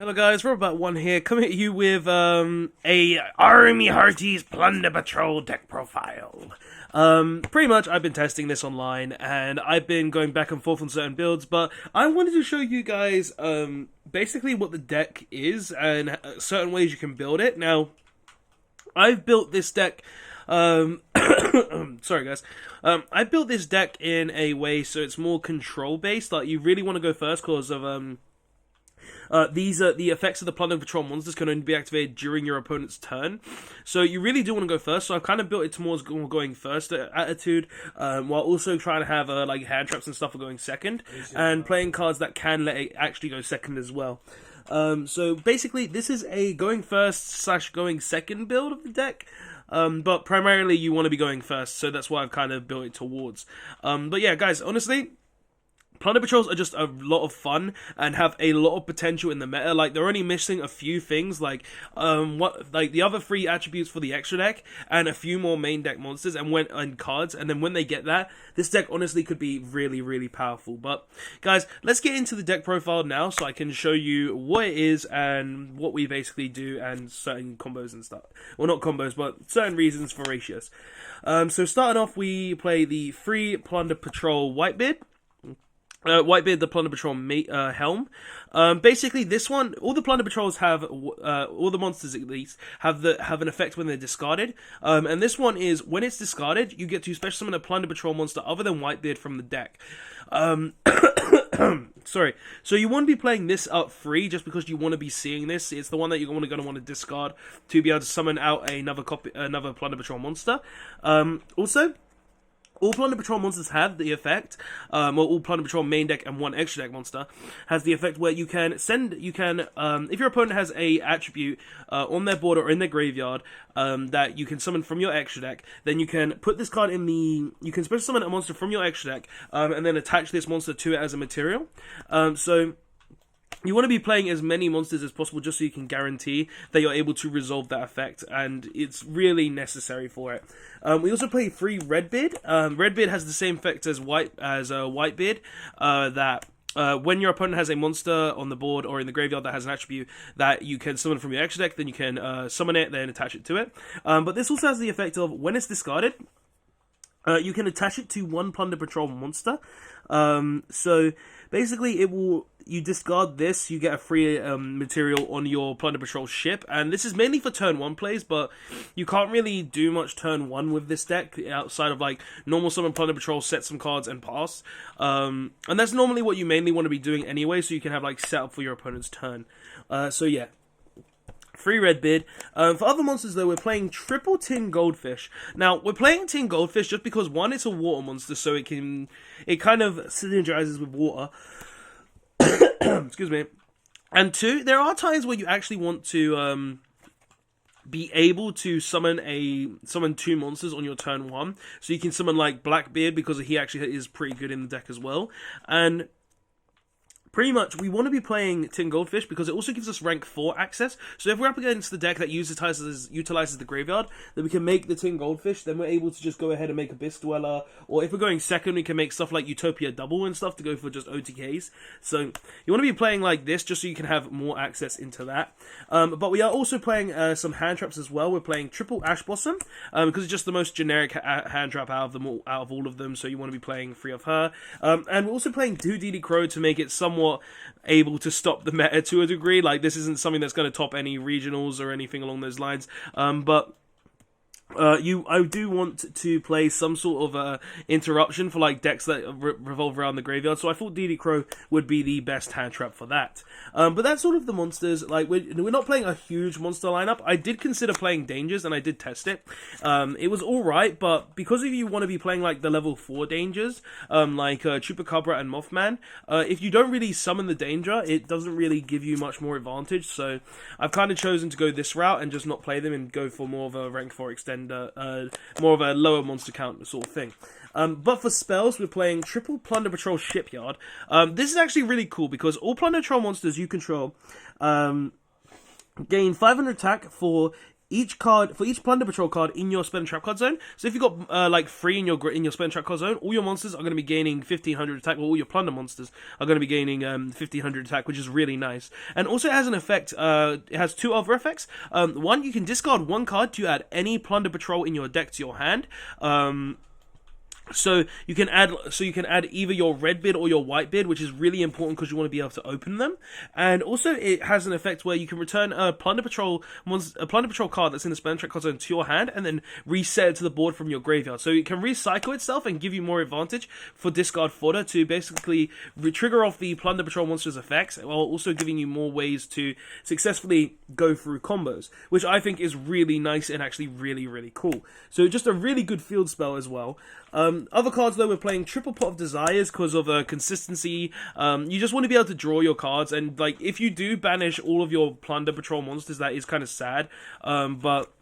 Hello guys, Robot1 here, coming at you with a Army Hearties Plunder Patrol deck profile. Pretty much I've been testing this online and I've been going back and forth on certain builds, but I wanted to show you guys basically what the deck is and certain ways you can build it. Now, I've built this deck sorry guys. I built this deck in a way so it's more control based. Like, you really want to go first because of these are the effects of the Plunder Patrol monsters can only be activated during your opponent's turn. So you really do want to go first. So I've kind of built it towards going first attitude, while also trying to have like hand traps and stuff for going second, and playing cards that can let it actually go second as well. So basically, this is a going first / going second build of the deck. But primarily you want to be going first, so that's why I've kind of built it towards. But yeah, guys, honestly, Plunder Patrols are just a lot of fun and have a lot of potential in the meta. Like, they're only missing a few things, like the other 3 attributes for the extra deck and a few more main deck monsters and cards. And then when they get that, this deck honestly could be really, really powerful. But guys, let's get into the deck profile now, so I can show you what it is and what we basically do and certain combos and stuff. Well, not combos, but certain reasons for ratios. So starting off, we play the 3 Plunder Patrol Whitebeard. Whitebeard, the Plunder Patrol helm. Basically, this one, all the Plunder Patrols have, all the monsters at least, have an effect when they're discarded. And this one is, when it's discarded, you get to special summon a Plunder Patrol monster other than Whitebeard from the deck. Sorry. So you want to be playing this up free just because you want to be seeing this. It's the one that you're going to want to discard to be able to summon out another Plunder Patrol monster. Also, all Plunder Patrol monsters have the effect, all Plunder Patrol main deck and 1 extra deck monster has the effect where you can, if your opponent has a attribute on their board or in their graveyard that you can summon from your extra deck, then you can put this card in you can special summon a monster from your extra deck, and then attach this monster to it as a material. So you want to be playing as many monsters as possible just so you can guarantee that you're able to resolve that effect, and it's really necessary for it. We also play 3 Redbeard. Redbeard has the same effect as Whitebeard, that when your opponent has a monster on the board or in the graveyard that has an attribute that you can summon from your extra deck, then you can summon it, then attach it to it. But this also has the effect of, when it's discarded, you can attach it to 1 Plunder Patrol monster. So basically, you discard this, you get a free material on your Plunder Patrol ship, and this is mainly for turn 1 plays, but you can't really do much turn 1 with this deck outside of like normal summon Plunder Patrol, set some cards, and pass. And that's normally what you mainly want to be doing anyway, so you can have like setup for your opponent's turn. So yeah. 3 Redbeard. For other monsters though, we're playing triple Tin Goldfish. Now, we're playing Tin Goldfish just because 1, it's a water monster, so it kind of synergizes with water. Excuse me. And 2, there are times where you actually want to be able to summon 2 monsters on your turn 1. So you can summon like Blackbeard because he actually is pretty good in the deck as well. And pretty much, we want to be playing Tin Goldfish because it also gives us rank 4 access. So if we're up against the deck that utilizes the graveyard, then we can make the Tin Goldfish. Then we're able to just go ahead and make Abyss Dweller. Or if we're going second, we can make stuff like Utopia Double and stuff to go for just OTKs. So you want to be playing like this just so you can have more access into that. But we are also playing some hand traps as well. We're playing triple Ash Blossom because it's just the most generic hand trap out of all of them. So you want to be playing 3 of her. And we're also playing 2 DD Crow to make it somewhat able to stop the meta to a degree. Like, this isn't something that's going to top any regionals or anything along those lines, but I do want to play some sort of interruption for like decks that revolve around the graveyard, so I thought DD Crow would be the best hand trap for that. But that's sort of the monsters. Like, we're not playing a huge monster lineup. I did consider playing Dangers, and I did test it. It was alright, but because if you want to be playing like the level 4 Dangers, like Chupacabra and Mothman, if you don't really summon the Danger, it doesn't really give you much more advantage, so I've kind of chosen to go this route and just not play them and go for more of a rank 4 extender, more of a lower monster count sort of thing. But for spells, we're playing triple Plunder Patrol Shipyard. This is actually really cool because all Plunder Patrol monsters you control gain 500 attack for each Plunder Patrol card in your spend trap card zone. So if you've got like 3 in your spend trap card zone, all your monsters are going to be gaining 1500 attack. Well, all your Plunder monsters are going to be gaining 1500 attack, which is really nice. And also it has an effect. It has 2 other effects. One, you can discard 1 card to add any Plunder Patrol in your deck to your hand. So you can add either your red bid or your white bid, which is really important because you want to be able to open them. And also it has an effect where you can return a Plunder Patrol card that's in the spend trap card zone to your hand and then reset it to the board from your graveyard. So it can recycle itself and give you more advantage for discard fodder to basically trigger off the Plunder Patrol monster's effects, while also giving you more ways to successfully go through combos, which I think is really nice and actually really, really cool. So just a really good field spell as well. Other cards though, we're playing Triple Pot of Desires because of consistency. You just want to be able to draw your cards, and like if you do banish all of your Plunder Patrol monsters, that is kind of sad. But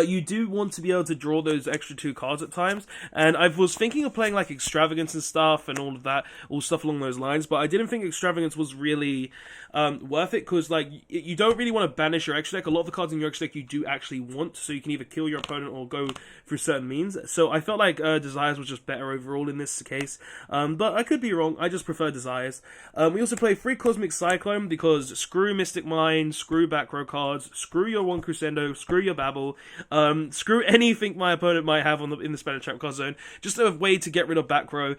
you do want to be able to draw those extra 2 cards at times, and I was thinking of playing like Extravagance and stuff and all of that, all stuff along those lines, but I didn't think Extravagance was really worth it, because like you don't really want to banish your extra deck. A lot of the cards in your extra deck you do actually want, so you can either kill your opponent or go through certain means. So I felt like Desires was just better overall in this case, but I could be wrong. I just prefer Desires. We also play 3 Cosmic Cyclone because screw Mystic Mine, screw back row cards, screw your 1 Crescendo, screw your Babel, screw anything my opponent might have in the spend trap card zone. Just a way to get rid of back row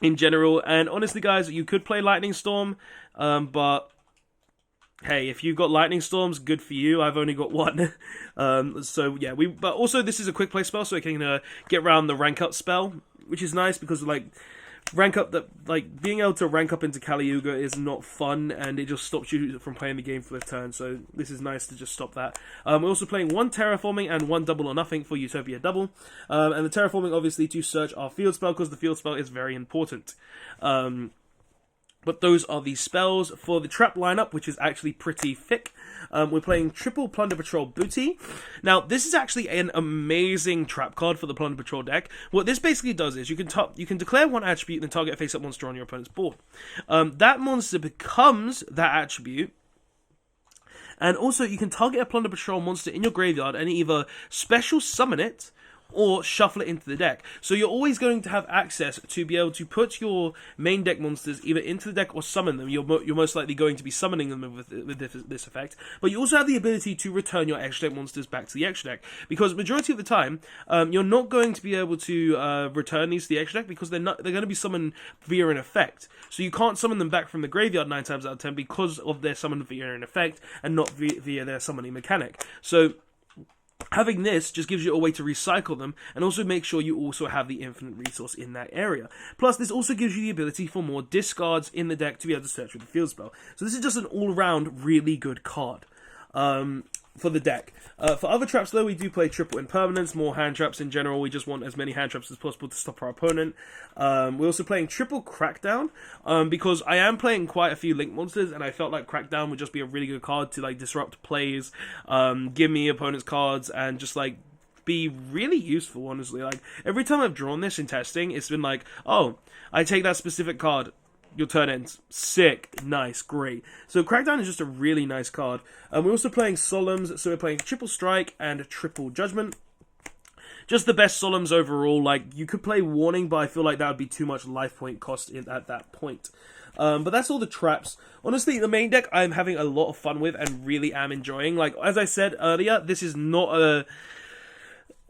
in general. And honestly, guys, you could play Lightning Storm, but hey, if you've got Lightning Storms, good for you. I've only got 1. So yeah, but also this is a quick play spell, so it can get around the rank up spell, which is nice because like being able to rank up into Caliuga is not fun, and it just stops you from playing the game for the turn, so this is nice to just stop that. We're also playing 1 Terraforming and 1 Double or Nothing for Utopia Double, and the Terraforming obviously to search our field spell, because the field spell is very important. But those are the spells for the trap lineup, which is actually pretty thick. We're playing triple Plunder Patrol Booty. Now, this is actually an amazing trap card for the Plunder Patrol deck. What this basically does is you can declare 1 attribute and then target a face-up monster on your opponent's board. That monster becomes that attribute. And also, you can target a Plunder Patrol monster in your graveyard and either special summon it or shuffle it into the deck. So you're always going to have access to be able to put your main deck monsters either into the deck or summon them. You're most likely going to be summoning them with this effect. But you also have the ability to return your extra deck monsters back to the extra deck, because majority of the time, you're not going to be able to return these to the extra deck because they're going to be summoned via an effect. So you can't summon them back from the graveyard 9 times out of 10 because of their summon via an effect and not via their summoning mechanic. So having this just gives you a way to recycle them, and also make sure you also have the infinite resource in that area. Plus, this also gives you the ability for more discards in the deck to be able to search with the field spell. So this is just an all-round really good card for the deck. For other traps, though, we do play triple impermanence, more hand traps in general. We just want as many hand traps as possible to stop our opponent. We're also playing triple Crackdown, because I am playing quite a few Link monsters, and I felt like Crackdown would just be a really good card to like disrupt plays, give me opponent's cards, and just like be really useful, honestly. Like every time I've drawn this in testing, it's been like, oh, I take that specific card, your turn ends. Sick. Nice. Great. So Crackdown is just a really nice card. We're also playing Solemns, so we're playing Triple Strike and Triple Judgment. Just the best Solemns overall. Like, you could play Warning, but I feel like that would be too much life point cost at that point. But that's all the traps. Honestly, the main deck I'm having a lot of fun with and really am enjoying. Like, as I said earlier, this is not a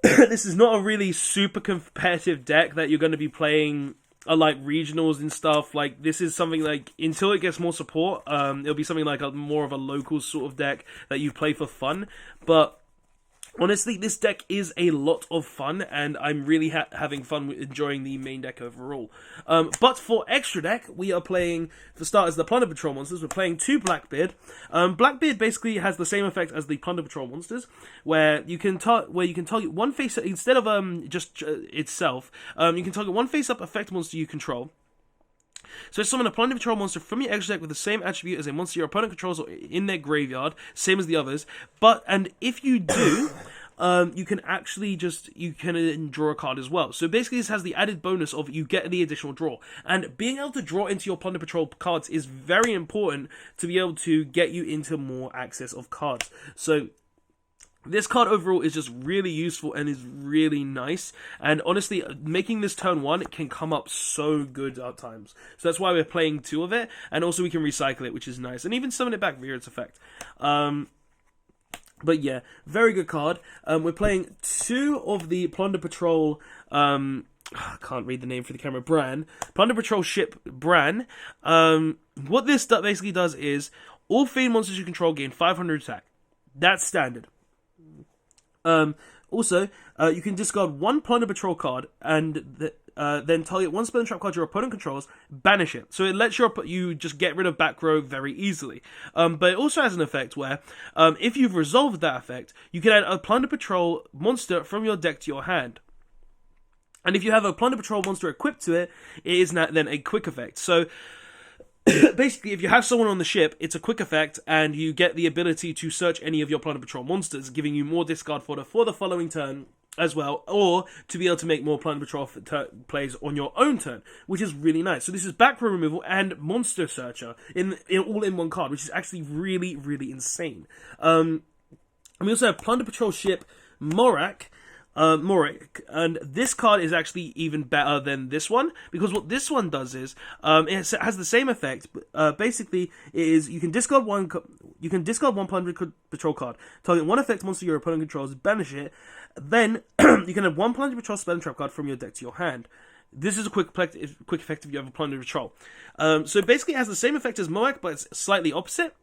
this is not a really super competitive deck that you're going to be playing like regionals and stuff. Like, this is something like, until it gets more support, it'll be something like more of a local sort of deck that you play for fun. But honestly, this deck is a lot of fun, and I'm really having fun with enjoying the main deck overall. But for extra deck, we are playing, for starters, the Plunder Patrol monsters. We're playing 2 Blackbeard. Blackbeard basically has the same effect as the Plunder Patrol monsters, where you can target one face, instead of just itself, you can target one face-up effect monster you control. So summon a Plunder Patrol monster from your extra deck with the same attribute as a monster your opponent controls or in their graveyard, same as the others. And if you do, you can actually draw a card as well. So basically this has the added bonus of you get the additional draw. And being able to draw into your Plunder Patrol cards is very important to be able to get you into more access of cards. So This card overall is just really useful and is really nice. And honestly, making this turn 1 can come up so good at times. So that's why we're playing 2 of it. And also we can recycle it, which is nice. And even summon it back via its effect. But yeah, very good card. We're playing 2 of the Plunder Patrol... I can't read the name for the camera. Bran. Plunder Patrol ship Bran. What this basically does is all fiend monsters you control gain 500 attack. That's standard. Also, you can discard 1 Plunder Patrol card and then target 1 spell and trap card your opponent controls, banish it. So it lets you just get rid of back row very easily. But it also has an effect where, if you've resolved that effect, you can add a Plunder Patrol monster from your deck to your hand. And if you have a Plunder Patrol monster equipped to it, it is then a quick effect. So basically, if you have someone on the ship, it's a quick effect, and you get the ability to search any of your Plunder Patrol monsters, giving you more discard fodder for the following turn as well, or to be able to make more Plunder Patrol plays on your own turn, which is really nice. So this is back row removal and monster searcher all in one card, which is actually really, really insane. And we also have Plunder Patrol ship Morak, and this card is actually even better than this one, because what this one does is it has the same effect. Basically, it is you can discard one Plunder Patrol card, target 1 effect monster your opponent controls, banish it. Then you can have 1 Plunder Patrol spell and trap card from your deck to your hand. This is a quick effect if you have a Plunder Patrol. So basically, it has the same effect as Moak, but it's slightly opposite.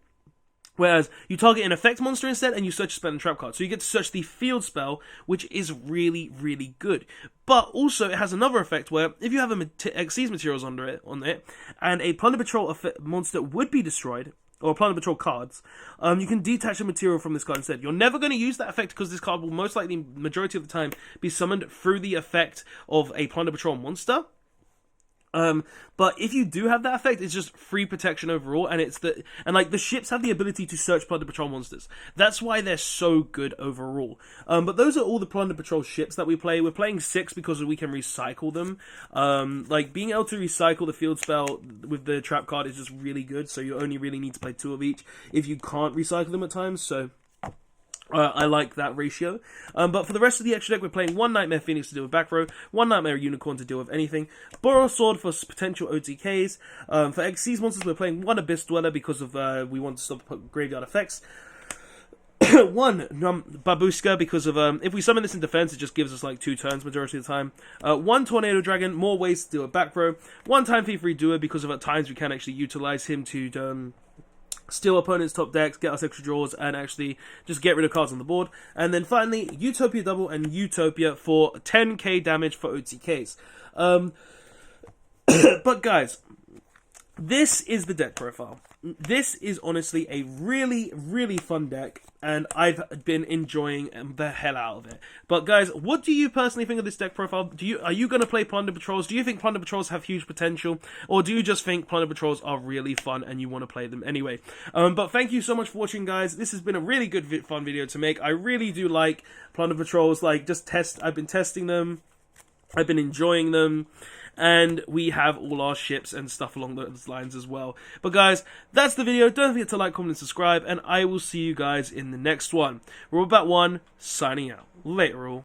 Whereas you target an effect monster instead, and you search a spell and trap card. So you get to search the field spell, which is really, really good. But also, it has another effect where if you have a Xyz materials on it, and a Plunder Patrol monster would be destroyed, or Plunder Patrol cards, you can detach a material from this card instead. You're never going to use that effect because this card will most likely, majority of the time, be summoned through the effect of a Plunder Patrol monster. But if you do have that effect, it's just free protection overall, and the ships have the ability to search Plunder Patrol monsters. That's why they're so good overall. But those are all the Plunder Patrol ships that we play. We're playing 6 because we can recycle them. Being able to recycle the field spell with the trap card is just really good, so you only really need to play 2 of each if you can't recycle them at times, so... I like that ratio. But for the rest of the extra deck, we're playing 1 Nightmare Phoenix to deal with back row, 1 Nightmare Unicorn to deal with anything, Boros Sword for potential OTKs. For Xyz monsters, we're playing 1 Abyss Dweller because of we want to stop graveyard effects. 1 Babushka because of if we summon this in defense, it just gives us like 2 turns majority of the time. 1 Tornado Dragon, more ways to deal with back row. 1 Time Thief Redoer because of at times we can actually utilize him to steal opponents' top decks, get us extra draws, and actually just get rid of cards on the board. And then finally, Utopia Double and Utopia for 10k damage for OTKs. But guys, this is the deck profile. This is honestly a really, really fun deck, and I've been enjoying the hell out of it. But guys, what do you personally think of this deck profile? Are you going to play Plunder Patrols? Do you think Plunder Patrols have huge potential? Or do you just think Plunder Patrols are really fun and you want to play them anyway? But thank you so much for watching, guys. This has been a really good, fun video to make. I really do like Plunder Patrols. I've been testing them. I've been enjoying them. And we have all our ships and stuff along those lines as well. But guys, that's the video. Don't forget to like, comment, and subscribe. And I will see you guys in the next one. We're all about 1, signing out. Later all.